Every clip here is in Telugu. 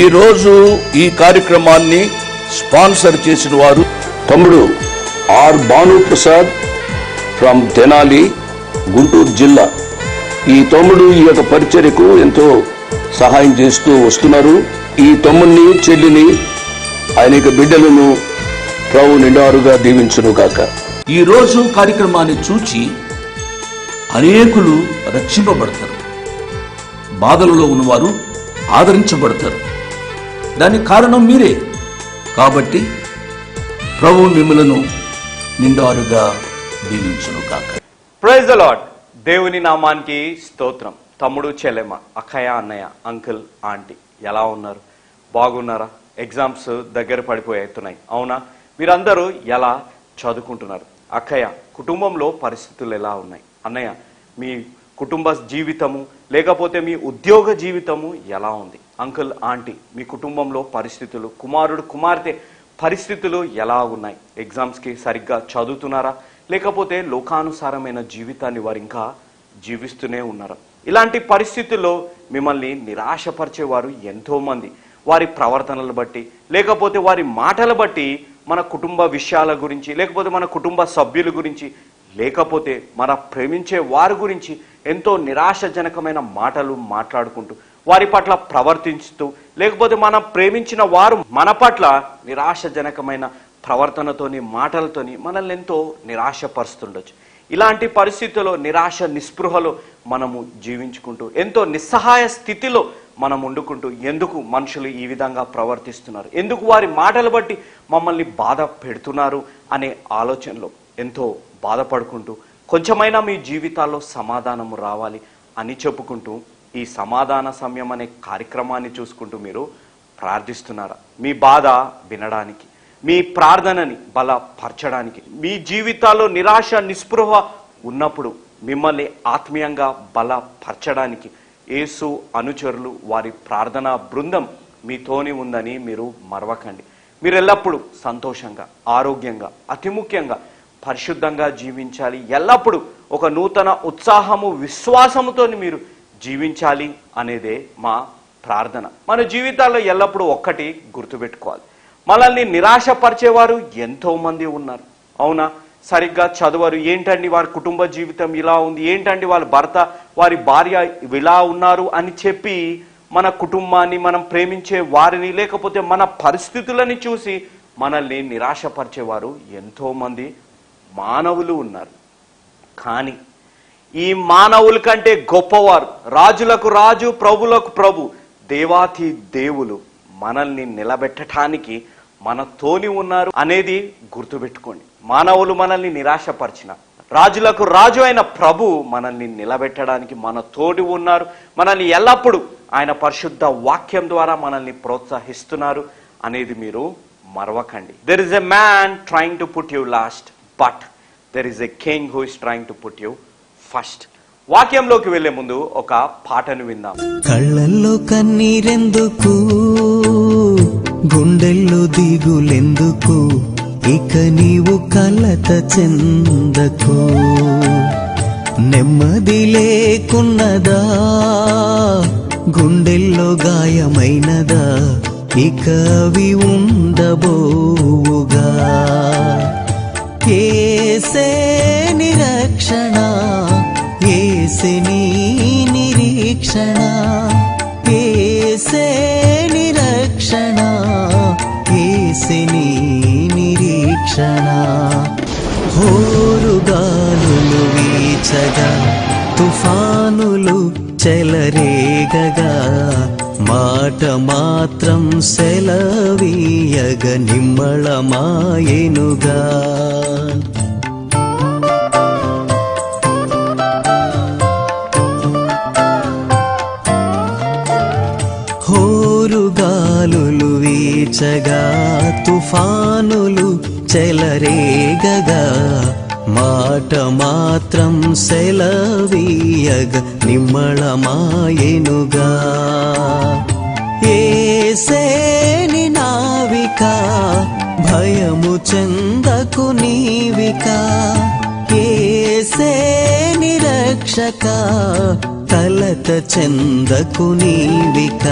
ఈరోజు ఈ కార్యక్రమాన్ని స్పాన్సర్ చేసిన వారు తమ్ముడు ఆర్ భానుప్రసాద్ ఫ్రమ్ తెనాలి, గుంటూరు జిల్లా. ఈ తమ్ముడు ఈ యొక్క పరిచర్యకు ఎంతో సహాయం చేస్తూ వస్తున్నారు. ఈ తమ్ముడిని, చెల్లిని, ఆయన యొక్క బిడ్డలను ప్రభు నిండారుగా దీవించును గాక. ఈ రోజు కార్యక్రమాన్ని చూచి అనేకులు రక్షింపబడతారు, బాధలలో ఉన్నవారు ఆదరించబడతారు. దానికి కారణం మీరే. కాబట్టి ప్రభు మిమ్మలను నిండారుగా దీవించును గాక. Praise the Lord. దేవుని నామానికి స్తోత్రం. తమ్ముడు, చెల్లెమ్మ, అక్కయ్య, అన్నయ్య, అంకుల్, ఆంటీ ఎలా ఉన్నారు? బాగున్నారా? ఎగ్జామ్స్ దగ్గర పడిపోతున్నాయి, అవునా? మీరందరూ ఎలా చదువుకుంటున్నారు? అక్కయ్య, కుటుంబంలో పరిస్థితులు ఎలా ఉన్నాయి? అన్నయ్య, మీ కుటుంబ జీవితము లేకపోతే మీ ఉద్యోగ జీవితము ఎలా ఉంది? అంకుల్, ఆంటీ, మీ కుటుంబంలో పరిస్థితులు, కుమారుడు, కుమార్తె పరిస్థితులు ఎలా ఉన్నాయి? ఎగ్జామ్స్కి సరిగ్గా చదువుతున్నారా లేకపోతే లోకానుసారమైన జీవితాన్ని వారు ఇంకా జీవిస్తూనే ఉన్నారా? ఇలాంటి పరిస్థితుల్లో మిమ్మల్ని నిరాశపరిచేవారు ఎంతోమంది. వారి ప్రవర్తనలు బట్టి లేకపోతే వారి మాటల బట్టి మన కుటుంబ విషయాల గురించి లేకపోతే మన కుటుంబ సభ్యుల గురించి లేకపోతే మన ప్రేమించే వారి గురించి ఎంతో నిరాశజనకమైన మాటలు మాట్లాడుకుంటూ వారి పట్ల ప్రవర్తించుతూ లేకపోతే మనం ప్రేమించిన వారు మన పట్ల నిరాశజనకమైన ప్రవర్తనతోని మాటలతోని మనల్ని ఎంతో నిరాశపరుస్తుండొచ్చు. ఇలాంటి పరిస్థితుల్లో నిరాశ నిస్పృహలో మనము జీవించుకుంటూ ఎంతో నిస్సహాయ స్థితిలో మనం వండుకుంటూ ఎందుకు మనుషులు ఈ విధంగా ప్రవర్తిస్తున్నారు, ఎందుకు వారి మాటలు బట్టి మమ్మల్ని బాధ పెడుతున్నారు అనే ఆలోచనలో ఎంతో బాధపడుకుంటూ కొంచెమైనా మీ జీవితాల్లో సమాధానము రావాలి అని చెప్పుకుంటూ ఈ సమాధాన సమయం అనే కార్యక్రమాన్ని చూసుకుంటూ మీరు ప్రార్థిస్తున్నారా? మీ బాధ వినడానికి, మీ ప్రార్థనని బలపరచడానికి, మీ జీవితాల్లో నిరాశ నిస్పృహ ఉన్నప్పుడు మిమ్మల్ని ఆత్మీయంగా బలపరచడానికి యేసు అనుచరులు వారి ప్రార్థనా బృందం మీతోని ఉందని మీరు మరవకండి. మీరు ఎల్లప్పుడూ సంతోషంగా, ఆరోగ్యంగా, అతి ముఖ్యంగా పరిశుద్ధంగా జీవించాలి. ఎల్లప్పుడూ ఒక నూతన ఉత్సాహము, విశ్వాసముతో మీరు జీవించాలి అనేదే మా ప్రార్థన. మన జీవితాల్లో ఎల్లప్పుడూ ఒక్కటి గుర్తుపెట్టుకోవాలి, మనల్ని నిరాశపరిచేవారు ఎంతో మంది ఉన్నారు, అవునా? సరిగ్గా చదవరు, ఏంటండి వారి కుటుంబ జీవితం ఇలా ఉంది, ఏంటండి వాళ్ళ భర్త వారి భార్య ఇలా ఉన్నారు అని చెప్పి మన కుటుంబాన్ని, మనం ప్రేమించే వారిని లేకపోతే మన పరిస్థితులని చూసి మనల్ని నిరాశపరిచేవారు ఎంతో మంది మానవులు ఉన్నారు. కానీ ఈ మానవుల కంటే గొప్పవారు, రాజులకు రాజు, ప్రభులకు ప్రభు, దేవాతి దేవులు మనల్ని నిలబెట్టడానికి మనతోని ఉన్నారు అనేది గుర్తుపెట్టుకోండి. మానవులు మనల్ని నిరాశపరిచిన, రాజులకు రాజు అయిన ప్రభు మనల్ని నిలబెట్టడానికి మన తోడి ఉన్నారు. మనల్ని ఎల్లప్పుడూ ఆయన పరిశుద్ధ వాక్యం ద్వారా మనల్ని ప్రోత్సహిస్తున్నారు అనేది మీరు మరవకండి. There is a man trying to put you last, but there is a king who is trying to put you first. వాక్యంలోకి వెళ్లే ముందు ఒక పాటను విందాం. కళ్ళల్లో కన్నీరెందుకు, గుండెల్లో దిగులెందుకు, ఇక నీవు కలత చెందకు. నెమ్మది లేకున్నదా, గుండెల్లో గాయమైనదా, ఇక అవి ఉండబోవుగా. యేసే నిరక్షణ, యేసే నీ నిరీక్షణ, యేసే నిరక్షణ, యేసే నీ నిరీక్షణ. హోరుగాలులు వీచగా, తుఫానులు చెలరేగగా, మాట మాత్రం సెలవీయగ నిమ్మళమాయెనుగా. హోరుగాలులు వీచగా, తుఫానులు చెలరేగగా, మాట మాత్రం సెలవీయగ నిమ్మళమాయెనుగా. యేసే నీ నావిక, భయము చెందకు నీవిక. యేసే నీ రక్షక, కలత చెందకు నీవిక.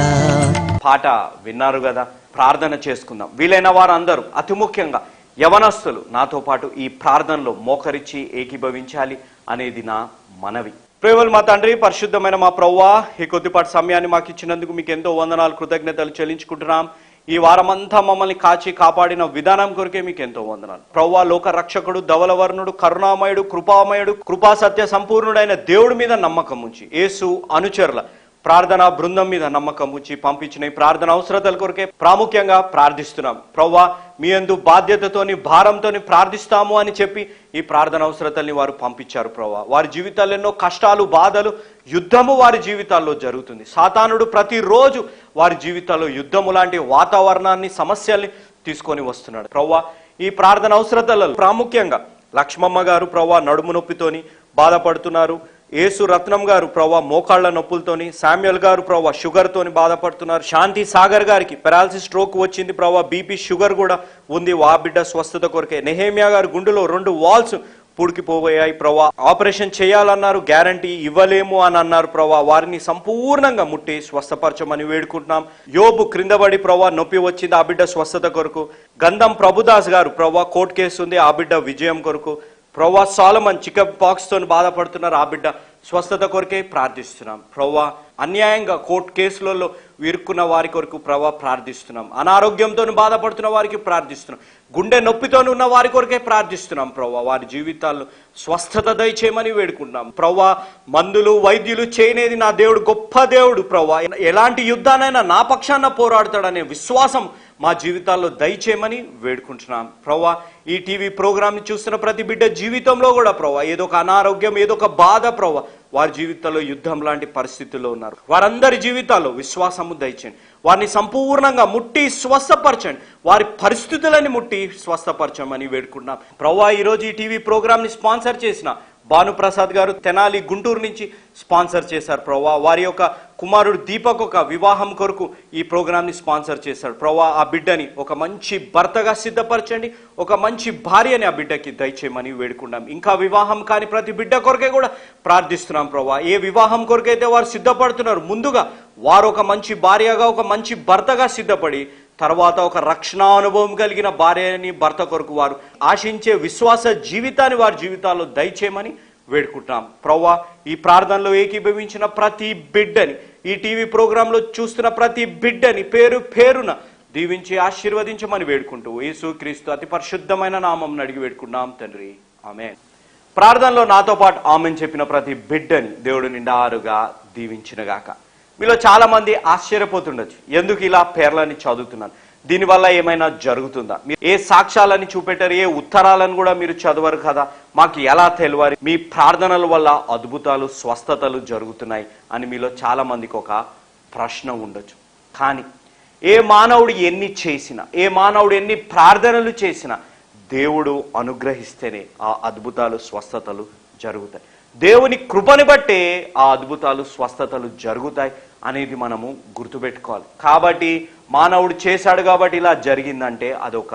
పాట విన్నారు కదా, ప్రార్థన చేసుకుందాం. వీలైన వారు అందరూ, అతి ముఖ్యంగా యవనస్తులు నాతో పాటు ఈ ప్రార్థనలో మోకరించి ఏకీభవించాలి అనేది నా మనవి. ప్రేమలు మా తండ్రి, పరిశుద్ధమైన మా ప్రభువా, ఈ కొద్దిపాటి సమయాన్ని మాకు ఇచ్చినందుకు మీకు ఎంతో వందనాలు, కృతజ్ఞతలు చెల్లించుకుంటున్నాం. ఈ వారమంతా మమ్మల్ని కాచి కాపాడిన విధానం కొరకే మీకు ఎంతో వందనాలు ప్రభువా. లోక రక్షకుడు, ధవలవర్ణుడు, కరుణామయుడు, కృపామయుడు, కృపా సత్య సంపూర్ణుడైన దేవుడి మీద నమ్మకం ఉంచి, యేసు అనుచరుల ప్రార్థనా బృందం మీద నమ్మకం ఉంచి పంపించిన ఈ ప్రార్థన అవసరతల కొరకే ప్రాముఖ్యంగా ప్రార్థిస్తున్నాం ప్రభువా. మీ యందు బాధ్యతతోని, భారంతోని ప్రార్థిస్తాము అని చెప్పి ఈ ప్రార్థన అవసరతల్ని వారు పంపించారు ప్రభువా. వారి జీవితాల్లో ఎన్నో కష్టాలు, బాధలు, యుద్ధము వారి జీవితాల్లో జరుగుతుంది. సాతానుడు ప్రతిరోజు వారి జీవితాల్లో యుద్ధము లాంటి వాతావరణాన్ని, సమస్యల్ని తీసుకొని వస్తున్నాడు ప్రభువా. ఈ ప్రార్థన అవసరతలలో ప్రాముఖ్యంగా లక్ష్మమ్మ గారు ప్రభువా నడుము నొప్పితోని బాధపడుతున్నారు. యేసు రత్నం గారు ప్రభా మోకాళ్ల నొప్పులతోని, శామ్యుల్ గారు ప్రభా షుగర్ తోని బాధపడుతున్నారు. శాంతి సాగర్ గారికి పెరాలసిస్, స్ట్రోక్ వచ్చింది ప్రభా, బీపీ, షుగర్ కూడా ఉంది, వా బిడ్డ స్వస్థత కొరకే. నెహేమియా గారు గుండెలో 2 వాల్స్ పూడికిపోయాయి ప్రభా, ఆపరేషన్ చేయాలన్నారు, గ్యారంటీ ఇవ్వలేము అని అన్నారు ప్రభా. వారిని సంపూర్ణంగా ముట్టి స్వస్థపరచమని వేడుకుంటున్నాం. యోబు క్రిందబడి ప్రభా నొప్పి వచ్చింది, ఆ బిడ్డ స్వస్థత కొరకు. గంధం ప్రభుదాస్ గారు ప్రభా కోర్టు కేసు ఉంది, ఆ బిడ్డ విజయం కొరకు. ప్రవ్వా సాలమన్ చికెన్ పాక్స్ తోని బాధపడుతున్నారు, ఆ బిడ్డ స్వస్థత కొరకే ప్రార్థిస్తున్నాం ప్రవ్వా. అన్యాయంగా కోర్టు కేసులలో ఇరుక్కున్న వారి కొరకు ప్రవ్వా ప్రార్థిస్తున్నాం. అనారోగ్యంతో బాధపడుతున్న వారికి ప్రార్థిస్తున్నాం. గుండె నొప్పితో ఉన్న వారి కొరకే ప్రార్థిస్తున్నాం ప్రవ్వా. వారి జీవితాల్లో స్వస్థత దయచేయమని వేడుకుంటున్నాం ప్రవ్వా. మందులు, వైద్యులు చేయనేది నా దేవుడు గొప్ప దేవుడు ప్రవ్వా. ఎలాంటి యుద్ధానైనా నా పక్షాన పోరాడతాడనే విశ్వాసం మా జీవితాల్లో దయచేయమని వేడుకుంటున్నాం ప్రవ్వా. ఈ టీవీ ప్రోగ్రామ్ని చూస్తున్న ప్రతి బిడ్డ జీవితంలో కూడా ప్రవ్వా ఏదో ఒక అనారోగ్యం, ఏదో ఒక బాధ ప్రవ్వా, వారి జీవితంలో యుద్ధం లాంటి పరిస్థితుల్లో ఉన్నారు. వారందరి జీవితాల్లో విశ్వాసము దయచేయండి. వారిని సంపూర్ణంగా ముట్టి స్వస్థపరచండి. వారి పరిస్థితులని ముట్టి స్వస్థపరచమని వేడుకుంటున్నాం ప్రవ్వా. ఈరోజు ఈ టీవీ ప్రోగ్రామ్ని స్పాన్సర్ చేసిన భానుప్రసాద్ గారు తెనాలి, గుంటూరు నుంచి స్పాన్సర్ చేశారు ప్రవ్వా. వారి యొక్క కుమారుడు దీపక్ ఒక వివాహం కొరకు ఈ ప్రోగ్రామ్ని స్పాన్సర్ చేశాడు ప్రవ్వా. ఆ బిడ్డని ఒక మంచి భర్తగా సిద్ధపరచండి, ఒక మంచి భార్యని ఆ బిడ్డకి దయచేయమని వేడుకున్నాం. ఇంకా వివాహం కాని ప్రతి బిడ్డ కొరకే కూడా ప్రార్థిస్తున్నాం ప్రవ్వా. ఏ వివాహం కొరకైతే వారు సిద్ధపడుతున్నారు, ముందుగా వారు ఒక మంచి భార్యగా, ఒక మంచి భర్తగా సిద్ధపడి తర్వాత ఒక రక్షణానుభవం కలిగిన భార్యని, భర్త కొరకు వారు ఆశించే విశ్వాస జీవితాన్ని వారి జీవితాల్లో దయచేయమని వేడుకుంటున్నాం ప్రవ్వా. ఈ ప్రార్థనలో ఏకీభవించిన ప్రతి బిడ్డని, ఈ టీవీ ప్రోగ్రాంలో చూస్తున్న ప్రతి బిడ్డని పేరు పేరున దీవించి ఆశీర్వదించమని వేడుకుంటూ యేసుక్రీస్తు అతి పరిశుద్ధమైన నామం అడిగి వేడుకుంటున్నాం తండ్రి, ఆమేన్. ప్రార్థనలో నాతో పాటు ఆమెన్ చెప్పిన ప్రతి బిడ్డని దేవుడు నిండారుగా దీవించినగాక. మీలో చాలా మంది ఆశ్చర్యపోతుండొచ్చు, ఎందుకు ఇలా పేర్లని చదువుతున్నాను, దీనివల్ల ఏమైనా జరుగుతుందా, మీరు ఏ సాక్ష్యాలని చూపెట్టారు, ఏ ఉత్తరాలను కూడా మీరు చదవరు కదా, మాకు ఎలా తెలియాలి మీ ప్రార్థనల వల్ల అద్భుతాలు, స్వస్థతలు జరుగుతున్నాయి అని మీలో చాలా మందికి ఒక ప్రశ్న ఉండొచ్చు. కానీ ఏ మానవుడు ఎన్ని చేసినా, ఏ మానవుడు ఎన్ని ప్రార్థనలు చేసినా దేవుడు అనుగ్రహిస్తేనే ఆ అద్భుతాలు, స్వస్థతలు జరుగుతాయి. దేవుని కృపని బట్టే ఆ అద్భుతాలు, స్వస్థతలు జరుగుతాయి అనేది మనము గుర్తుపెట్టుకోవాలి. కాబట్టి మానవుడు చేశాడు కాబట్టి ఇలా జరిగిందంటే అదొక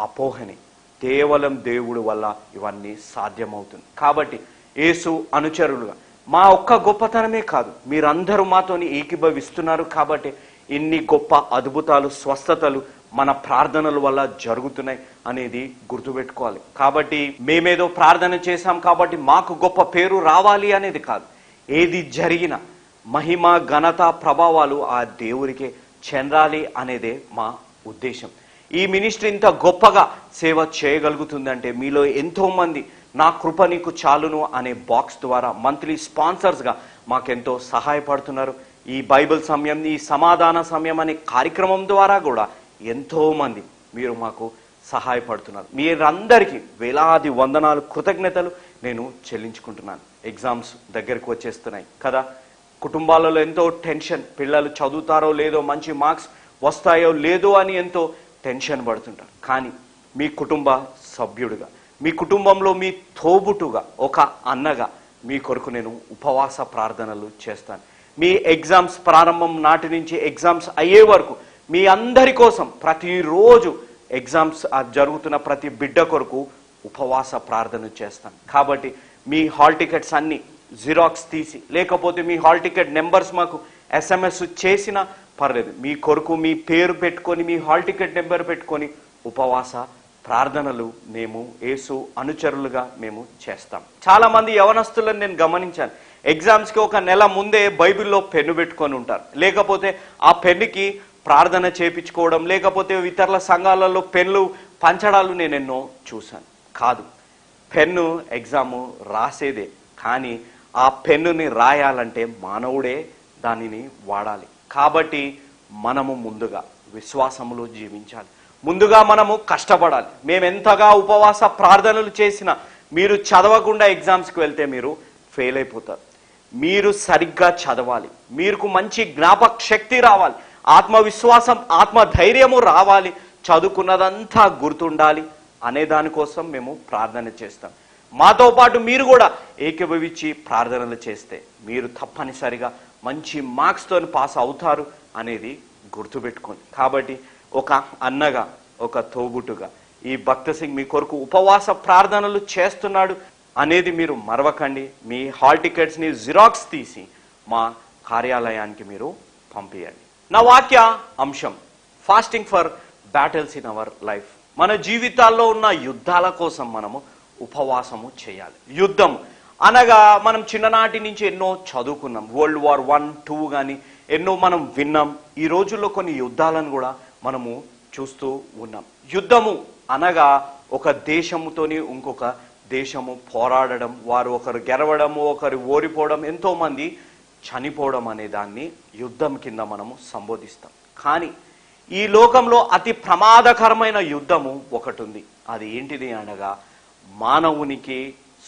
అపోహని. కేవలం దేవుడు వల్ల ఇవన్నీ సాధ్యమవుతుంది. కాబట్టి యేసు అనుచరులుగా మా ఒక్క గొప్పతనమే కాదు, మీరందరూ మాతోని ఏకీభవిస్తున్నారు కాబట్టి ఇన్ని గొప్ప అద్భుతాలు, స్వస్థతలు మన ప్రార్థనల వల్ల జరుగుతున్నాయి అనేది గుర్తుపెట్టుకోవాలి. కాబట్టి మేమేదో ప్రార్థన చేశాం కాబట్టి మాకు గొప్ప పేరు రావాలి అనేది కాదు. ఏది జరిగినా మహిమ, ఘనత, ప్రభావాలు ఆ దేవుడికే చెందాలి అనేదే మా ఉద్దేశం. ఈ మినిస్ట్రీ ఇంత గొప్పగా సేవ చేయగలుగుతుందంటే మీలో ఎంతో మంది నా కృప నీకు చాలును అనే బాక్స్ ద్వారా మంత్లీ స్పాన్సర్స్గా మాకెంతో సహాయపడుతున్నారు. ఈ బైబిల్ సమయం, ఈ సమాధాన సమయం అనే కార్యక్రమం ద్వారా కూడా ఎంతో మంది మీరు మాకు సహాయపడుతున్నారు. మీరందరికీ వేలాది వందనాలు, కృతజ్ఞతలు నేను చెల్లించుకుంటున్నాను. ఎగ్జామ్స్ దగ్గరికి వచ్చేస్తున్నాయి కదా, కుటుంబాలలో ఎంతో టెన్షన్, పిల్లలు చదువుతారో లేదో, మంచి మార్క్స్ వస్తాయో లేదో అని ఎంతో టెన్షన్ పడుతుంటారు. కానీ మీ కుటుంబ సభ్యుడిగా, మీ కుటుంబంలో మీ తోబుటుగా, ఒక అన్నగా మీ కొరకు నేను ఉపవాస ప్రార్థనలు చేస్తాను. మీ ఎగ్జామ్స్ ప్రారంభం నాటి నుంచి ఎగ్జామ్స్ అయ్యే వరకు మీ అందరి కోసం ప్రతిరోజు ఎగ్జామ్స్ జరుగుతున్న ప్రతి బిడ్డ కొరకు ఉపవాస ప్రార్థన చేస్తాను. కాబట్టి మీ హాల్ టికెట్స్ అన్నీ జిరాక్స్ తీసి, లేకపోతే మీ హాల్ టికెట్ నెంబర్స్ మాకు SMS చేసినా పర్లేదు, మీ కొరకు మీ పేరు పెట్టుకొని మీ హాల్ టికెట్ నెంబర్ పెట్టుకొని ఉపవాస ప్రార్థనలు మేము యేసు అనుచరులుగా మేము చేస్తాం. చాలా మంది యవనస్తులను నేను గమనించాను, ఎగ్జామ్స్కి ఒక నెల ముందే బైబిల్లో పెన్ను పెట్టుకొని ఉంటారు, లేకపోతే ఆ పెన్నుకి ప్రార్థన చేపించుకోవడం, లేకపోతే ఇతరుల సంఘాలలో పెన్ను పంచడాలు నేను ఎన్నో చూశాను. కాదు, పెన్ను ఎగ్జాము రాసేదే, కానీ ఆ పెన్నుని రాయాలంటే మానవుడే దానిని వాడాలి. కాబట్టి మనము ముందుగా విశ్వాసములో జీవించాలి, ముందుగా మనము కష్టపడాలి. మేము ఎంతగా ఉపవాస ప్రార్థనలు చేసినా మీరు చదవకుండా ఎగ్జామ్స్కి వెళ్తే మీరు ఫెయిల్ అయిపోతారు. మీరు సరిగ్గా చదవాలి, మీకు మంచి జ్ఞాపక శక్తి రావాలి, ఆత్మవిశ్వాసం ఆత్మధైర్యము రావాలి, చదువుకున్నదంతా గుర్తుండాలి అనే దానికోసం మేము ప్రార్థన చేస్తాం. మాతో పాటు మీరు కూడా ఏకీభవించి ప్రార్థనలు చేస్తే మీరు తప్పనిసరిగా మంచి మార్క్స్తో పాస్ అవుతారు అనేది గుర్తుపెట్టుకోండి. కాబట్టి ఒక అన్నగా, ఒక తోబుట్టుగా ఈ భక్త సింగ్ మీ కొరకు ఉపవాస ప్రార్థనలు చేస్తున్నాడు అనేది మీరు మరవకండి. మీ హాల్ టికెట్స్ని జిరాక్స్ తీసి మా కార్యాలయానికి మీరు పంపించండి. నా వాక్య అంశం fasting for battles in our life. మన జీవితాల్లో ఉన్న యుద్ధాల కోసం మనము ఉపవాసము చేయాలి. యుద్ధం అనగా మనం చిన్ననాటి నుంచి ఎన్నో చదువుకున్నాం, World War I, II కానీ ఎన్నో మనం విన్నాం. ఈ రోజుల్లో కొన్ని యుద్ధాలను కూడా మనము చూస్తూ ఉన్నాం. యుద్ధము అనగా ఒక దేశముతోని ఇంకొక దేశము పోరాడడం, వారు ఒకరు గెలవడము, ఒకరు ఓడిపోవడం, ఎంతో మంది చనిపోవడం అనే దాన్ని యుద్ధం కింద మనము సంబోధిస్తాం. కానీ ఈ లోకంలో అతి ప్రమాదకరమైన యుద్ధము ఒకటి ఉంది. అది ఏంటిది అనగా మానవునికి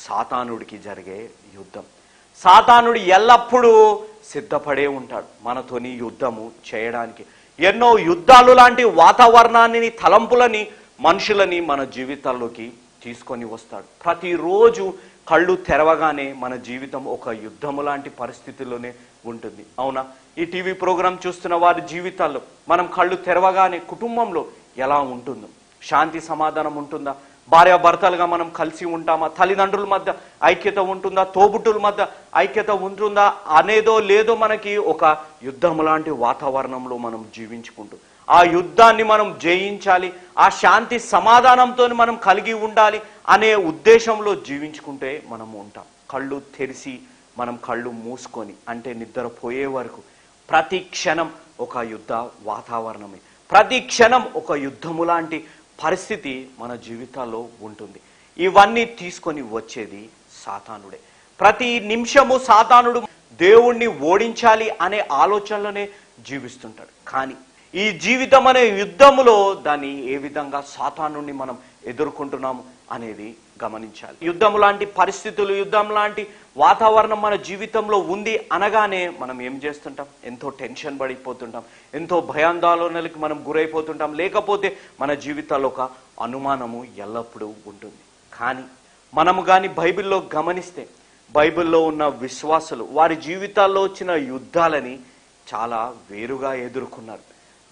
సాతానుడికి జరిగే యుద్ధం. సాతానుడు ఎల్లప్పుడూ సిద్ధపడే ఉంటాడు మనతోని యుద్ధము చేయడానికి. ఎన్నో యుద్ధాలు లాంటి వాతావరణాన్ని, తలంపులని, మనుషులని మన జీవితాల్లోకి తీసుకొని వస్తాడు. ప్రతిరోజు కళ్ళు తెరవగానే మన జీవితం ఒక యుద్ధము లాంటి పరిస్థితుల్లోనే ఉంటుంది. అవునా? ఈ టీవీ ప్రోగ్రాం చూస్తున్న వారి జీవితాల్లో మనం కళ్ళు తెరవగానే కుటుంబంలో ఎలా ఉంటుందో, శాంతి సమాధానం ఉంటుందా? భార్యాభర్తలుగా మనం కలిసి ఉంటామా? తల్లిదండ్రుల మధ్య ఐక్యత ఉంటుందా? తోబుట్టుల మధ్య ఐక్యత ఉంటుందా అనేదో లేదో మనకి ఒక యుద్ధం లాంటి వాతావరణంలో మనం జీవించుకుంటూ ఆ యుద్ధాన్ని మనం జయించాలి, ఆ శాంతి సమాధానంతో మనం కలిగి ఉండాలి అనే ఉద్దేశంలో జీవించుకుంటే మనం ఉంటాం. కళ్ళు తెరిచి మనం కళ్ళు మూసుకొని అంటే నిద్రపోయే వరకు ప్రతి క్షణం ఒక యుద్ధ వాతావరణమే, ప్రతి క్షణం ఒక యుద్ధము లాంటి పరిస్థితి మన జీవితాల్లో ఉంటుంది. ఇవన్నీ తీసుకొని వచ్చేది సాతానుడే. ప్రతి నిమిషము సాతానుడు దేవుణ్ణి ఓడించాలి అనే ఆలోచనలోనే జీవిస్తుంటాడు. కానీ ఈ జీవితం అనే యుద్ధములో దాన్ని ఏ విధంగా సాతానుని మనం ఎదుర్కొంటున్నాము అనేది గమనించాలి. యుద్ధం లాంటి పరిస్థితులు, యుద్ధం లాంటి వాతావరణం మన జీవితంలో ఉంది అనగానే మనం ఏం చేస్తుంటాం? ఎంతో టెన్షన్ పడిపోతుంటాం, ఎంతో భయాందోళనలకు మనం గురైపోతుంటాం, లేకపోతే మన జీవితాల్లో ఒక అనుమానము ఎల్లప్పుడూ ఉంటుంది. కానీ మనము కానీ బైబిల్లో గమనిస్తే బైబిల్లో ఉన్న విశ్వాసులు వారి జీవితాల్లో వచ్చిన యుద్ధాలని చాలా వేరుగా ఎదుర్కొన్నారు.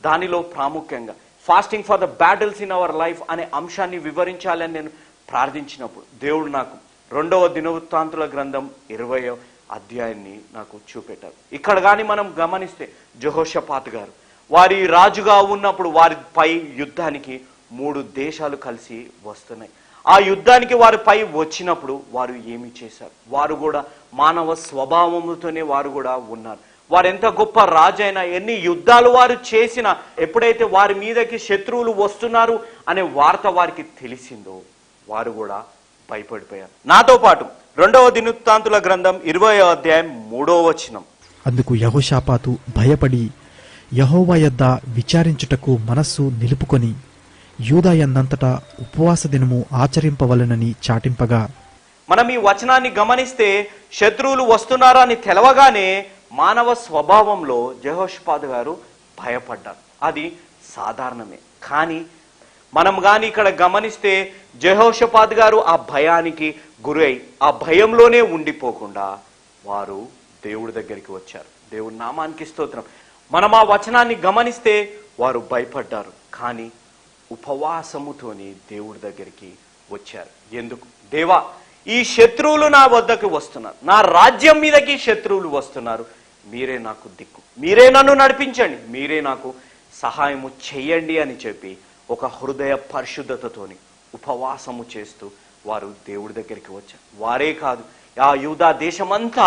దానిలో ప్రాముఖ్యంగా fasting for the battles in our life అనే అంశాన్ని వివరించాలని నేను ప్రార్థించినప్పుడు దేవుడు నాకు 2వ దినవృత్తాంతుల గ్రంథం 20వ అధ్యాయాన్ని నాకు చూపెట్టారు. ఇక్కడ కానీ మనం గమనిస్తే యెహోషాపాతు గారు వారి రాజుగా ఉన్నప్పుడు వారిపై యుద్ధానికి 3 దేశాలు కలిసి వస్తున్నాయి. ఆ యుద్ధానికి వారిపై వచ్చినప్పుడు వారు ఏమి చేశారు? వారు కూడా మానవ స్వభావంతోనే వారు కూడా ఉన్నారు. వారు ఎంత గొప్ప రాజైనా, ఎన్ని యుద్ధాలు వారు చేసినా, ఎప్పుడైతే వారి మీదకి శత్రువులు వస్తున్నారు అనే వార్త వారికి తెలిసిందో వారు కూడా భయపడిపోయారు. నాతో పాటు 2వ దినవృత్తాంతుల గ్రంథం 20వ అధ్యాయం 3వ వచనం. అందుకు యెహోషాపాతు భయపడి యెహోవా యొద్ద విచారించుటకు మనస్సు నిలుపుకొని యూదాయందంతటా ఉపవాస దినము ఆచరింపవలెనని చాటింపగా. మనం ఈ వచనాన్ని గమనిస్తే శత్రువులు వస్తున్నారని తెలవగానే మానవ స్వభావంలో యెహోషాపాతు గారు భయపడ్డారు. అది సాధారణమే. కానీ మనం కానీ ఇక్కడ గమనిస్తే యెహోషాపాతు గారు ఆ భయానికి గురై ఆ భయంలోనే ఉండిపోకుండా వారు దేవుడి దగ్గరికి వచ్చారు. దేవుడి నామానికి స్తోత్రం. మనం ఆ వచనాన్ని గమనిస్తే వారు భయపడ్డారు, కానీ ఉపవాసముతోని దేవుడి దగ్గరికి వచ్చారు. ఎందుకు? దేవా, ఈ శత్రువులు నా వద్దకు వస్తున్నారు, నా రాజ్యం మీదకి శత్రువులు వస్తున్నారు, మీరే నాకు దిక్కు, మీరే నన్ను నడిపించండి, మీరే నాకు సహాయము చెయ్యండి అని చెప్పి ఒక హృదయ పరిశుద్ధతతోని ఉపవాసము చేస్తూ వారు దేవుడి దగ్గరికి వచ్చారు. వారే కాదు, ఆ యూదా దేశమంతా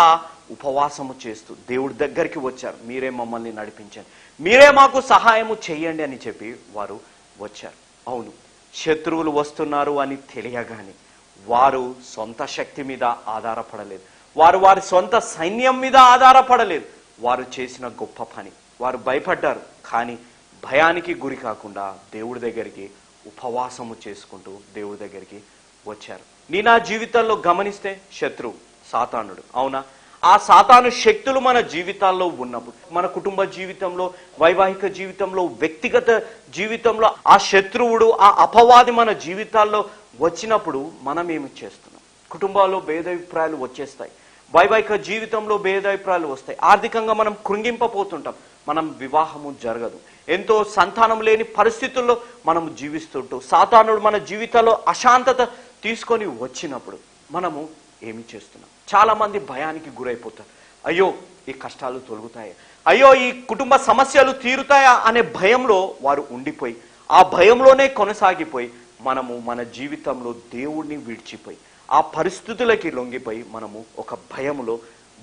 ఉపవాసము చేస్తూ దేవుడి దగ్గరికి వచ్చారు. మీరే మమ్మల్ని నడిపించండి, మీరే మాకు సహాయము చెయ్యండి అని చెప్పి వారు వచ్చారు. అవును, శత్రువులు వస్తున్నారు అని తెలియగానే వారు సొంత శక్తి మీద ఆధారపడలేదు, వారు వారి సొంత సైన్యం మీద ఆధారపడలేదు. వారు చేసిన గొప్ప పని, వారు భయపడ్డారు, కానీ భయానికి గురి కాకుండా దేవుడి దగ్గరికి ఉపవాసము చేసుకుంటూ దేవుడి దగ్గరికి వచ్చారు. నీ నా జీవితంలో గమనిస్తే శత్రువు సాతానుడు. అవునా? ఆ సాతాను శక్తులు మన జీవితాల్లో ఉన్నప్పుడు, మన కుటుంబ జీవితంలో, వైవాహిక జీవితంలో, వ్యక్తిగత జీవితంలో ఆ శత్రువుడు, ఆ అపవాది మన జీవితాల్లో వచ్చినప్పుడు మనం ఏమి చేస్తున్నాం? కుటుంబాల్లో భేదాభిప్రాయాలు వచ్చేస్తాయి, వైవాహిక జీవితంలో భేదాభిప్రాయాలు వస్తాయి, ఆర్థికంగా మనం కృంగింపపోతుంటాం, మనం వివాహము జరగదు, ఎంతో సంతానం లేని పరిస్థితుల్లో మనం జీవిస్తుంటూ సాతానుడు మన జీవితాల్లో అశాంతత తీసుకొని వచ్చినప్పుడు మనము ఏమి చేస్తున్నాం? చాలా మంది భయానికి గురైపోతారు. అయ్యో ఈ కష్టాలు తొలగుతాయి, అయ్యో ఈ కుటుంబ సమస్యలు తీరుతాయా అనే భయంలో వారు ఉండిపోయి, ఆ భయంలోనే కొనసాగిపోయి మనము మన జీవితంలో దేవుణ్ణి విడిచిపోయి, ఆ పరిస్థితులకి లొంగిపోయి మనము ఒక భయంలో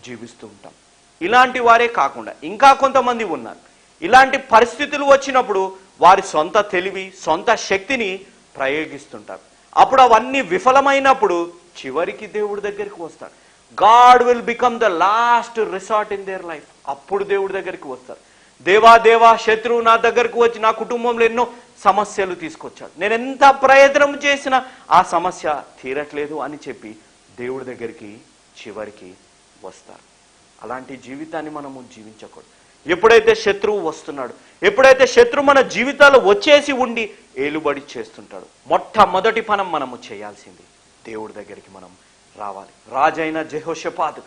జీవిస్తూ ఉంటాం. ఇలాంటి వారే కాకుండా ఇంకా కొంతమంది ఉన్నారు. ఇలాంటి పరిస్థితులు వచ్చినప్పుడు వారి సొంత తెలివి, సొంత శక్తిని ప్రయోగిస్తుంటారు. అప్పుడు అవన్నీ విఫలమైనప్పుడు చివరికి దేవుడి దగ్గరికి వస్తారు. God will become the last resort in their life. అప్పుడు దేవుడి దగ్గరికి వస్తారు. దేవా శత్రువు నా దగ్గరకు వచ్చి నా కుటుంబంలో ఎన్నో సమస్యలు తీసుకొచ్చాడు, నేను ఎంత ప్రయత్నం చేసినా ఆ సమస్య తీరట్లేదు అని చెప్పి దేవుడి దగ్గరికి చివరికి వస్తారు. అలాంటి జీవితాన్ని మనము జీవించకూడదు. ఎప్పుడైతే శత్రువు వస్తున్నాడు, ఎప్పుడైతే శత్రువు మన జీవితాల్లో వచ్చేసి ఉండి ఏలుబడి చేస్తుంటాడు, మొట్టమొదటి పనం మనము చేయాల్సింది దేవుడి దగ్గరికి మనం రావాలి. రాజైన యెహోషాపాతు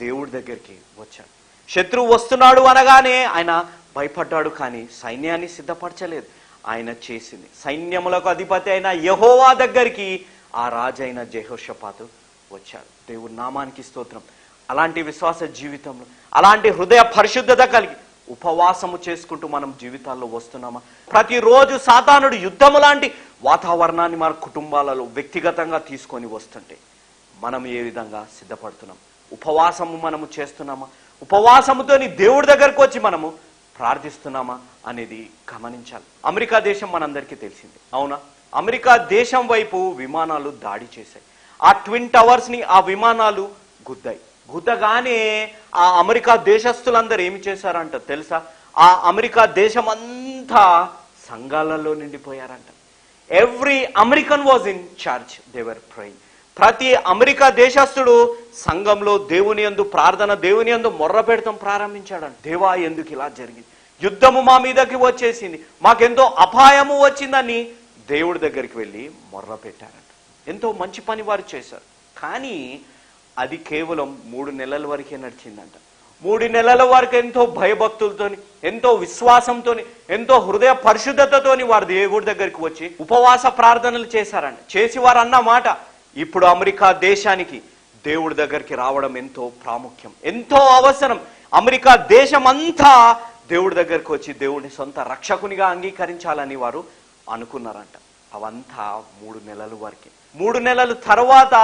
దేవుడి దగ్గరికి వచ్చాడు. శత్రువు వస్తున్నాడు అనగానే ఆయన భయపడ్డాడు, కానీ సైన్యాన్ని సిద్ధపరచలేదు. ఆయన చేసింది, సైన్యములకు అధిపతి అయిన యెహోవా దగ్గరికి ఆ రాజైన యెహోషాపాతు వచ్చాడు. దేవుడి నామానికి స్తోత్రం. అలాంటి విశ్వాస జీవితంలో, అలాంటి హృదయ పరిశుద్ధత కలిగి ఉపవాసము చేసుకుంటూ మనం జీవితాల్లో వస్తున్నామా? ప్రతిరోజు సాతానుడు యుద్ధము లాంటి వాతావరణాన్ని మన కుటుంబాలలో వ్యక్తిగతంగా తీసుకొని వస్తుంటే మనం ఏ విధంగా సిద్ధపడుతున్నాం? ఉపవాసము మనము చేస్తున్నామా? ఉపవాసముతోని దేవుడి దగ్గరకు వచ్చి మనము ప్రార్థిస్తున్నామా అనేది గమనించాలి. అమెరికా దేశం మనందరికీ తెలిసింది, అవునా? అమెరికా దేశం వైపు విమానాలు దాడి చేశాయి. ఆ ట్విన్ టవర్స్ ని ఆ విమానాలు గుద్దాయి. గుద్దగానే ఆ అమెరికా దేశస్తులందరూ ఏమి చేశారంట తెలుసా? ఆ అమెరికా దేశం అంతా సంఘాలలో నిండిపోయారంట. Every American was in church, they were praying. ప్రతి అమెరికా దేశస్తుడు సంఘంలో దేవుని యందు ప్రార్థన, దేవుని యందు మొర్ర పెడతాం ప్రారంభించాడంట. దేవా ఎందుకు ఇలా జరిగింది? యుద్ధము మా మీదకి వచ్చేసింది, మాకెంతో అపాయము వచ్చిందని దేవుడి దగ్గరికి వెళ్ళి మొర్ర పెట్టారంట. ఎంతో మంచి పని వారు చేశారు. కానీ అది కేవలం 3 నెలల వరకే నడిచిందంట. 3 నెలల వరకు ఎంతో భయభక్తులతోని, ఎంతో విశ్వాసంతోని, ఎంతో హృదయ పరిశుద్ధతతోని వారు దేవుడి దగ్గరికి వచ్చి ఉపవాస ప్రార్థనలు చేశారంట. చేసి వారు అన్న మాట, ఇప్పుడు అమెరికా దేశానికి దేవుడి దగ్గరికి రావడం ఎంతో ప్రాముఖ్యం, ఎంతో అవసరం. అమెరికా దేశం అంతా దేవుడి దగ్గరికి వచ్చి దేవుడిని సొంత రక్షకునిగా అంగీకరించాలని వారు అనుకున్నారంట. అవంతా 3 నెలల వరకే. 3 నెలల తర్వాత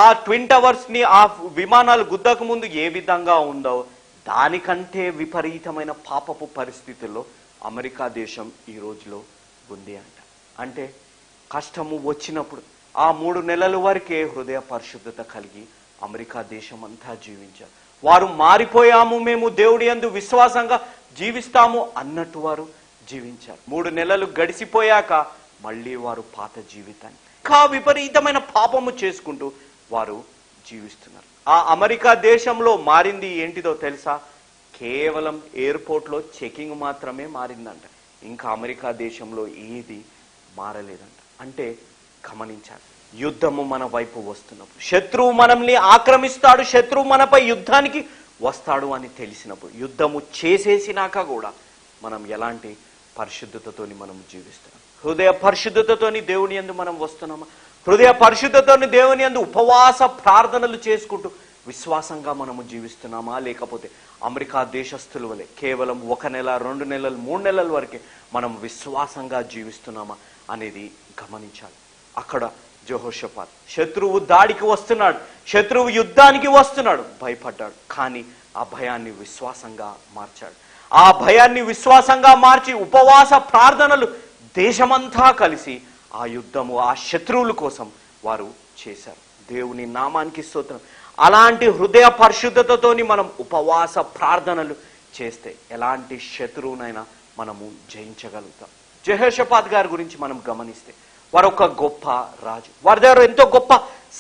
ఆ ట్విన్ టవర్స్ ని, ఆ విమానాలు గుద్దకు ముందు ఏ విధంగా ఉందో దానికంటే విపరీతమైన పాపపు పరిస్థితుల్లో అమెరికా దేశం ఈ రోజులో ఉంది అంట. అంటే కష్టము వచ్చినప్పుడు ఆ 3 నెలల వరకే హృదయ పరిశుద్ధత కలిగి అమెరికా దేశం అంతా జీవించారు. వారు మారిపోయాము, మేము దేవుడి యందు విశ్వాసంగా జీవిస్తాము అన్నట్టు వారు జీవించారు. 3 నెలలు గడిచిపోయాక మళ్ళీ వారు పాత జీవితాన్ని, ఇంకా విపరీతమైన పాపము చేసుకుంటూ వారు జీవిస్తున్నారు. ఆ అమెరికా దేశంలో మారింది ఏంటిదో తెలుసా? కేవలం ఎయిర్పోర్ట్లో చెకింగ్ మాత్రమే మారిందంట. ఇంకా అమెరికా దేశంలో ఏది మారలేదంట. అంటే గమనించాలి, యుద్ధము మన వైపు వస్తున్నప్పుడు, శత్రువు మనల్ని ఆక్రమిస్తాడు, శత్రువు మనపై యుద్ధానికి వస్తాడు అని తెలిసినప్పుడు, యుద్ధము చేసేసినాక కూడా మనం ఎలాంటి పరిశుద్ధతతోని మనం జీవిస్తున్నాం? హృదయ పరిశుద్ధతతోని దేవుని యందు మనం వస్తున్నామా? హృదయ పరిశుద్ధతోని దేవుని యందు ఉపవాస ప్రార్థనలు చేసుకుంటూ విశ్వాసంగా మనము జీవిస్తున్నామా, లేకపోతే అమెరికా దేశస్థుల వలె కేవలం 1 నెల 2 నెలలు 3 నెలల వరకే మనం విశ్వాసంగా జీవిస్తున్నామా అనేది గమనించాలి. అక్కడ యెహోషాపాతు శత్రువు దాడికి వస్తున్నాడు, శత్రువు యుద్ధానికి వస్తున్నాడు, భయపడ్డాడు. కానీ ఆ భయాన్ని విశ్వాసంగా మార్చాడు. ఆ భయాన్ని విశ్వాసంగా మార్చి ఉపవాస ప్రార్థనలు దేశమంతా కలిసి ఆ యుద్ధము, ఆ శత్రువుల కోసం వారు చేశారు. దేవుని నామానికి స్తోత్రం. అలాంటి హృదయ పరిశుద్ధతతోని మనం ఉపవాస ప్రార్థనలు చేస్తే ఎలాంటి శత్రువునైనా మనము జయించగలుగుతాం. యెహోషాపాతు గారి గురించి మనం గమనిస్తే వారు ఒక గొప్ప రాజు. వారి దగ్గర ఎంతో గొప్ప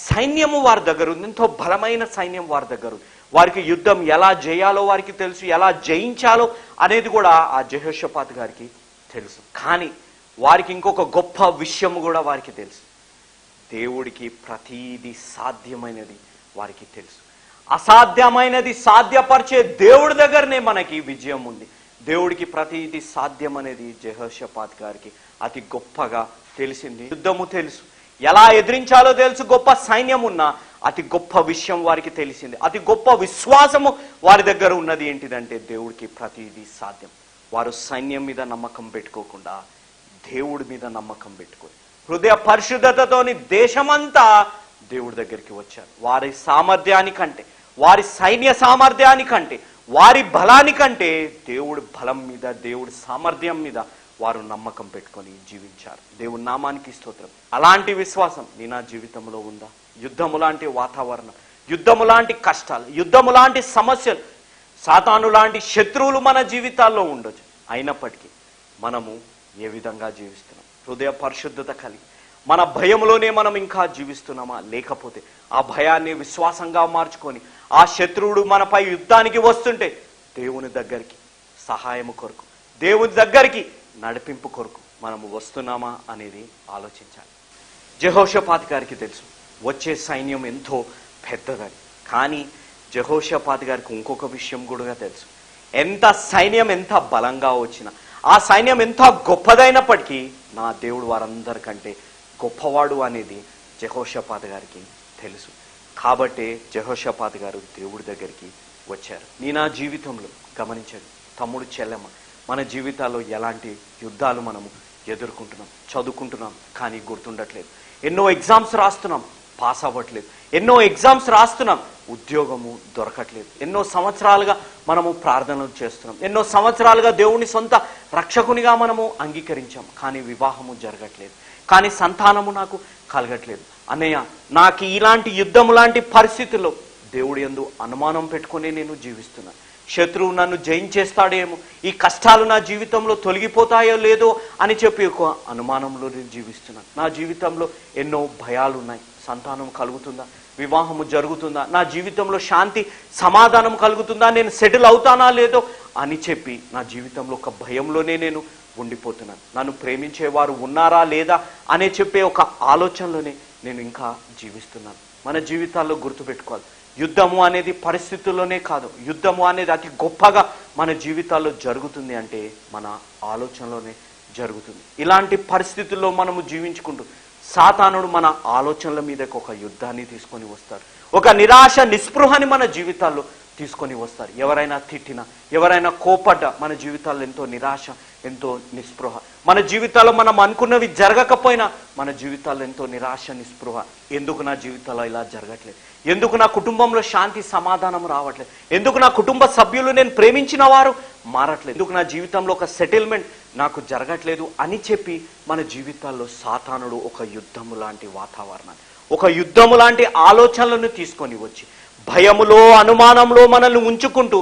సైన్యము వారి దగ్గర ఉంది, ఎంతో బలమైన సైన్యం వారి దగ్గర ఉంది. వారికి యుద్ధం ఎలా చేయాలో వారికి తెలుసు, ఎలా జయించాలో అనేది కూడా ఆ యెహోషాపాతు గారికి తెలుసు. కానీ వారికి ఇంకొక గొప్ప విషయం కూడా వారికి తెలుసు. దేవుడికి ప్రతీది సాధ్యమైనది వారికి తెలుసు. అసాధ్యమైనది సాధ్యపరిచే దేవుడి దగ్గరనే మనకి విజయం ఉంది. దేవుడికి ప్రతీది సాధ్యం అనేది యెహోషాపాతు గారికి అతి గొప్పగా తెలిసింది. యుద్ధము తెలుసు, ఎలా ఎదిరించాలో తెలుసు. గొప్ప సైన్యం ఉన్న అతి గొప్ప విషయం వారికి తెలిసింది. అతి గొప్ప విశ్వాసము వారి దగ్గర ఉన్నది ఏంటిదంటే దేవుడికి ప్రతీది సాధ్యం. వారు సైన్యం మీద నమ్మకం పెట్టుకోకుండా దేవుడి మీద నమ్మకం పెట్టుకొని హృదయ పరిశుద్ధతతోని దేశమంతా దేవుడి దగ్గరికి వచ్చారు. వారి సామర్థ్యానికంటే, వారి సైన్య సామర్థ్యానికంటే, వారి బలానికంటే దేవుడి బలం మీద, దేవుడి సామర్థ్యం మీద వారు నమ్మకం పెట్టుకొని జీవించారు. దేవుని నామానికి స్తోత్రం. అలాంటి విశ్వాసం నీ నా జీవితంలో ఉందా? యుద్ధము లాంటి వాతావరణం, యుద్ధము లాంటి కష్టాలు, యుద్ధము లాంటి సమస్యలు, సాతాను లాంటి శత్రువులు మన జీవితాల్లో ఉండొచ్చు. అయినప్పటికీ మనము ఏ విధంగా జీవిస్తున్నాం? హృదయ పరిశుద్ధత కలిగి మన భయంలోనే మనం ఇంకా జీవిస్తున్నామా, లేకపోతే ఆ భయాన్ని విశ్వాసంగా మార్చుకొని ఆ శత్రువుడు మనపై యుద్ధానికి వస్తుంటే దేవుని దగ్గరికి సహాయము కొరకు, దేవుని దగ్గరికి నడిపింపు కొరకు మనము వస్తున్నామా అనేది ఆలోచించాలి. యెహోషాపాతు గారికి తెలుసు వచ్చే సైన్యం ఎంతో పెద్దదని. కానీ యెహోషాపాతు గారికి ఇంకొక విషయం కూడా తెలుసు. ఎంత సైన్యం ఎంత బలంగా వచ్చినా, ఆ సైన్యం ఎంత గొప్పదైనప్పటికీ నా దేవుడు వారందరికంటే గొప్పవాడు అనేది యెహోషాపాతు గారికి తెలుసు. కాబట్టే యెహోషాపాతు గారు దేవుడి దగ్గరికి వచ్చారు. నీ నా జీవితంలో గమనించండి తమ్ముడు, చెల్లెమ్మ, మన జీవితాల్లో ఎలాంటి యుద్ధాలు మనము ఎదుర్కొంటున్నాం. చదువుకుంటున్నాం కానీ గుర్తుండట్లేదు. ఎన్నో ఎగ్జామ్స్ రాస్తున్నాం, పాస్ అవ్వట్లేదు. ఎన్నో ఎగ్జామ్స్ రాస్తున్నాం, ఉద్యోగము దొరకట్లేదు. ఎన్నో సంవత్సరాలుగా మనము ప్రార్థనలు చేస్తున్నాం, ఎన్నో సంవత్సరాలుగా దేవుని సొంత రక్షకునిగా మనము అంగీకరించాం, కానీ వివాహము జరగట్లేదు, కానీ సంతానము నాకు కలగట్లేదు. అన్నయ్య, నాకు ఇలాంటి యుద్ధము లాంటి పరిస్థితుల్లో దేవుడి యందు అనుమానం పెట్టుకునే నేను జీవిస్తున్నాను. శత్రువు నన్ను జయించేస్తాడేమో, ఈ కష్టాలు నా జీవితంలో తొలగిపోతాయో లేదో అని చెప్పి ఒక అనుమానంలో నేను జీవిస్తున్నాను. నా జీవితంలో ఎన్నో భయాలు ఉన్నాయి. సంతానం కలుగుతుందా, వివాహము జరుగుతుందా, నా జీవితంలో శాంతి సమాధానం కలుగుతుందా, నేను సెటిల్ అవుతానా లేదో అని చెప్పి నా జీవితంలో ఒక భయంలోనే నేను ఉండిపోతున్నాను. నన్ను ప్రేమించేవారు ఉన్నారా లేదా అనే చెప్పే ఒక ఆలోచనలోనే నేను ఇంకా జీవిస్తున్నాను. మన జీవితాల్లో గుర్తుపెట్టుకోవాలి, యుద్ధము అనేది పరిస్థితుల్లోనే కాదు, యుద్ధము అనేది అతి గొప్పగా మన జీవితాల్లో జరుగుతుంది అంటే మన ఆలోచనలోనే జరుగుతుంది. ఇలాంటి పరిస్థితుల్లో మనము జీవించుకుంటూ సాతానుడు మన ఆలోచనల మీదకి ఒక యుద్ధాన్ని తీసుకొని వస్తాడు, ఒక నిరాశ నిస్పృహని మన జీవితాల్లో తీసుకొని వస్తారు. ఎవరైనా తిట్టినా, ఎవరైనా కోపడ్డా మన జీవితాల్లో ఎంతో నిరాశ, ఎంతో నిస్పృహ. మన జీవితాల్లో మనం అనుకున్నవి జరగకపోయినా మన జీవితాల్లో ఎంతో నిరాశ నిస్పృహ. ఎందుకు నా జీవితంలో ఇలా జరగట్లేదు, ఎందుకు నా కుటుంబంలో శాంతి సమాధానం రావట్లేదు, ఎందుకు నా కుటుంబ సభ్యులు నేను ప్రేమించిన వారు మారట్లేదు, ఎందుకు నా జీవితంలో ఒక సెటిల్మెంట్ నాకు జరగట్లేదు అని చెప్పి మన జీవితాల్లో సాతానుడు ఒక యుద్ధము లాంటి వాతావరణాన్ని, ఒక యుద్ధము లాంటి ఆలోచనలను తీసుకొని వచ్చి భయములో అనుమానంలో మనల్ని ఉంచుకుంటూ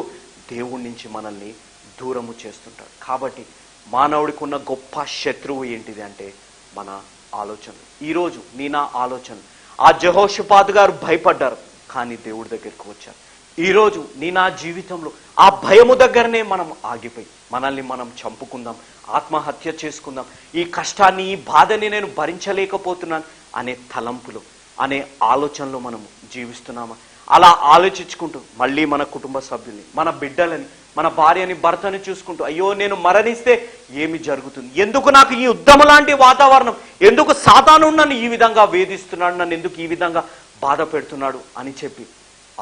దేవుడి నుంచి మనల్ని దూరము చేస్తుంటాడు. కాబట్టి మానవుడికి ఉన్న గొప్ప శత్రువు ఏంటిది అంటే మన ఆలోచనలు. ఈరోజు నీ నా ఆలోచన. ఆ యెహోషాపాతు గారు భయపడ్డారు కానీ దేవుడి దగ్గరికి వచ్చారు. ఈరోజు నీ నా జీవితంలో ఆ భయము దగ్గరనే మనం ఆగిపోయి మనల్ని మనం చంపుకుందాం, ఆత్మహత్య చేసుకుందాం, ఈ కష్టాన్ని ఈ బాధని నేను భరించలేకపోతున్నాను అనే తలంపులు, అనే ఆలోచనలో మనం జీవిస్తున్నామా? అలా ఆలోచించుకుంటూ మళ్ళీ మన కుటుంబ సభ్యుల్ని, మన బిడ్డలని మన భార్యని భర్తని చూసుకుంటూ అయ్యో నేను మరణిస్తే ఏమి జరుగుతుంది, ఎందుకు నాకు ఈ యుద్ధం లాంటి వాతావరణం, ఎందుకు సాతాను నన్ను ఈ విధంగా వేధిస్తున్నాడు, నన్ను ఎందుకు ఈ విధంగా బాధ పెడుతున్నాడు అని చెప్పి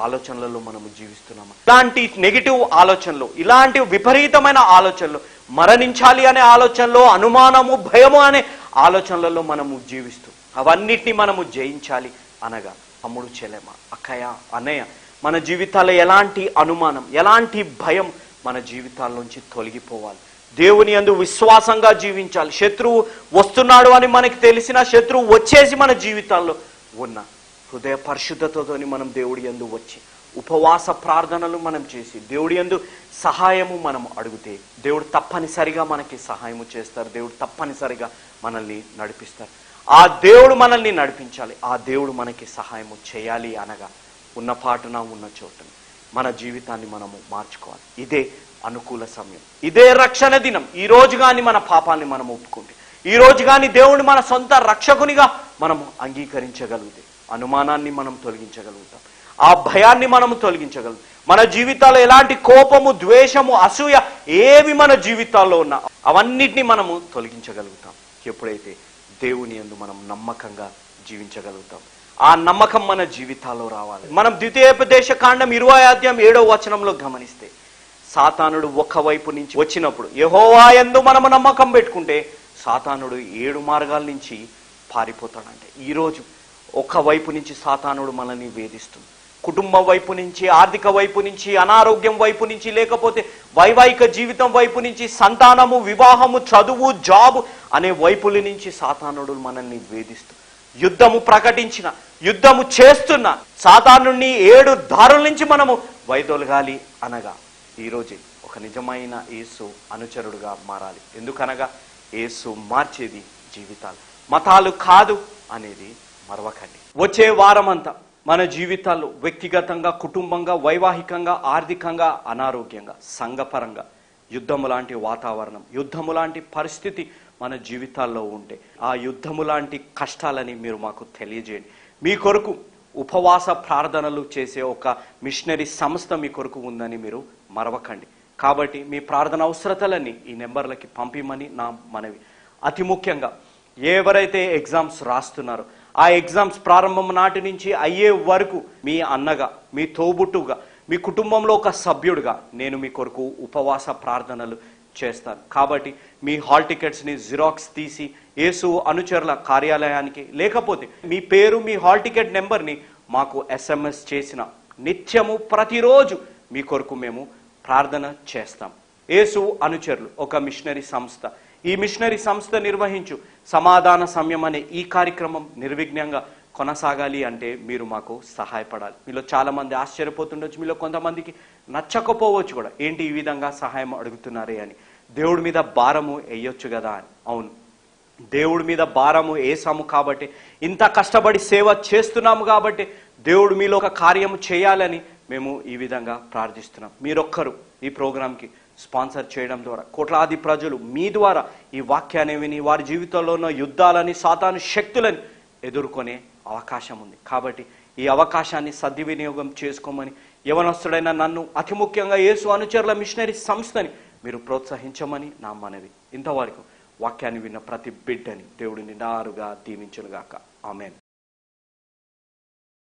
ఆలోచనలలో మనము జీవిస్తున్నాము. ఇలాంటి నెగిటివ్ ఆలోచనలు, ఇలాంటి విపరీతమైన ఆలోచనలు, మరణించాలి అనే ఆలోచనలో, అనుమానము భయము అనే ఆలోచనలలో మనము జీవిస్తూ అవన్నిటినీ మనము జయించాలి అనగా తమ్ముడు చెల్లెమ్మ, అక్కయ్య, అన్నయ్య, మన జీవితాల్లో ఎలాంటి అనుమానం, ఎలాంటి భయం మన జీవితాల్లోంచి తొలగిపోవాలి. దేవుని యందు విశ్వాసంగా జీవించాలి. శత్రువు వస్తున్నాడు అని మనకి తెలిసిన, శత్రువు వచ్చేసి మన జీవితాల్లో ఉన్న హృదయ పరిశుద్ధతతోని మనం దేవుడి యందు వచ్చి ఉపవాస ప్రార్థనలు మనం చేసి దేవుడి యందు సహాయము మనం అడిగితే దేవుడు తప్పనిసరిగా మనకి సహాయము చేస్తారు. దేవుడు తప్పనిసరిగా మనల్ని నడిపిస్తారు. ఆ దేవుడు మనల్ని నడిపించాలి, ఆ దేవుడు మనకి సహాయము చేయాలి అనగా ఉన్న పాటున ఉన్న చోటున మన జీవితాన్ని మనము మార్చుకోవాలి. ఇదే అనుకూల సమయం, ఇదే రక్షణ దినం. ఈ రోజు కానీ మన పాపాన్ని మనం ఒప్పుకుంటే, ఈ రోజు కానీ దేవుడిని మన సొంత రక్షకునిగా మనము అంగీకరించగలిగితే అనుమానాన్ని మనం తొలగించగలుగుతాం, ఆ భయాన్ని మనము తొలగించగలుగుతాం. మన జీవితాల్లో ఎలాంటి కోపము, ద్వేషము, అసూయ ఏవి మన జీవితాల్లో ఉన్నా అవన్నిటినీ మనము తొలగించగలుగుతాం ఎప్పుడైతే దేవుని యందు మనం నమ్మకంగా జీవించగలుగుతాం. ఆ నమ్మకం మన జీవితాల్లో రావాలి. మనం ద్వితీయోపదేశ కాండం 20:7 గమనిస్తే సాతానుడు ఒక వైపు నుంచి వచ్చినప్పుడు యెహోవా యందు మనము నమ్మకం పెట్టుకుంటే సాతానుడు 7 మార్గాల నుంచి పారిపోతాడంటే ఈరోజు ఒక వైపు నుంచి సాతానుడు మనల్ని వేధిస్తుంది. కుటుంబం వైపు నుంచి, ఆర్థిక వైపు నుంచి, అనారోగ్యం వైపు నుంచి, లేకపోతే వైవాహిక జీవితం వైపు నుంచి, సంతానము, వివాహము, చదువు, జాబు అనే వైపుల నుంచి సాతానుడు మనల్ని వేధిస్తూ యుద్ధము ప్రకటించిన, యుద్ధము చేస్తున్న సాతానుడిని 7 దారుల నుంచి మనము వైదొలగాలి అనగా ఈరోజు ఒక నిజమైన యేసు అనుచరుడుగా మారాలి. ఎందుకనగా యేసు మార్చేది జీవితాలు, మతాలు కాదు అనేది మరవకండి. వచ్చే వారమంతా మన జీవితాల్లో వ్యక్తిగతంగా, కుటుంబంగా, వైవాహికంగా, ఆర్థికంగా, అనారోగ్యంగా, సంఘపరంగా యుద్ధము లాంటి వాతావరణం, యుద్ధము లాంటి పరిస్థితి మన జీవితాల్లో ఉంటే ఆ యుద్ధము లాంటి కష్టాలని మీరు మాకు తెలియజేయండి. మీ కొరకు ఉపవాస ప్రార్థనలు చేసే ఒక మిషనరీ సంస్థ మీ కొరకు ఉందని మీరు మరవకండి. కాబట్టి మీ ప్రార్థన అవసరతలన్నీ ఈ నెంబర్లకి పంపిమని నా మనవి. అతి ముఖ్యంగా ఎవరైతే ఎగ్జామ్స్ రాస్తున్నారో ఆ ఎగ్జామ్స్ ప్రారంభం నాటి నుంచి అయ్యే వరకు మీ అన్నగా, మీ తోబుట్టుగా, మీ కుటుంబంలో ఒక సభ్యుడిగా నేను మీ కొరకు ఉపవాస ప్రార్థనలు చేస్తాను. కాబట్టి మీ హాల్ టికెట్స్ని జిరాక్స్ తీసి యేసు అనుచరుల కార్యాలయానికి, లేకపోతే మీ పేరు, మీ హాల్ టికెట్ నెంబర్ని మాకు SMS చేసిన నిత్యము ప్రతిరోజు మీ కొరకు మేము ప్రార్థన చేస్తాం. యేసు అనుచరులు ఒక మిషనరీ సంస్థ. ఈ మిషనరీ సంస్థ నిర్వహించు సమాధాన సమయం అనే ఈ కార్యక్రమం నిర్విఘ్నంగా కొనసాగాలి అంటే మీరు మాకు సహాయపడాలి. మీలో చాలా మంది ఆశ్చర్యపోతుండొచ్చు, మీలో కొంతమందికి నచ్చకపోవచ్చు కూడా, ఏంటి ఈ విధంగా సహాయం అడుగుతున్నారే అని. దేవుడి మీద భారము వేయొచ్చు కదా అని. అవును, దేవుడి మీద భారము వేసాము కాబట్టి, ఇంత కష్టపడి సేవ చేస్తున్నాము కాబట్టి దేవుడు మీలో ఒక కార్యము చేయాలని మేము ఈ విధంగా ప్రార్థిస్తున్నాం. మీరొక్కరు ఈ ప్రోగ్రాంకి స్పాన్సర్ చేయడం ద్వారా కోట్లాది ప్రజలు మీ ద్వారా ఈ వాక్యాన్ని విని వారి జీవితంలో ఉన్న యుద్ధాలని, సాతాను శక్తులని ఎదుర్కొనే అవకాశం ఉంది. కాబట్టి ఈ అవకాశాన్ని సద్వినియోగం చేసుకోమని యవనస్తుడైన నన్ను, అతి ముఖ్యంగా యేసు అనుచరుల మిషనరీ సంస్థని మీరు ప్రోత్సహించమని నా మనవి. ఇంతవరకు వాక్యాన్ని విన్న ప్రతి బిడ్డని దేవుడు నిండారుగా దీవించునుగాక. ఆమేన్.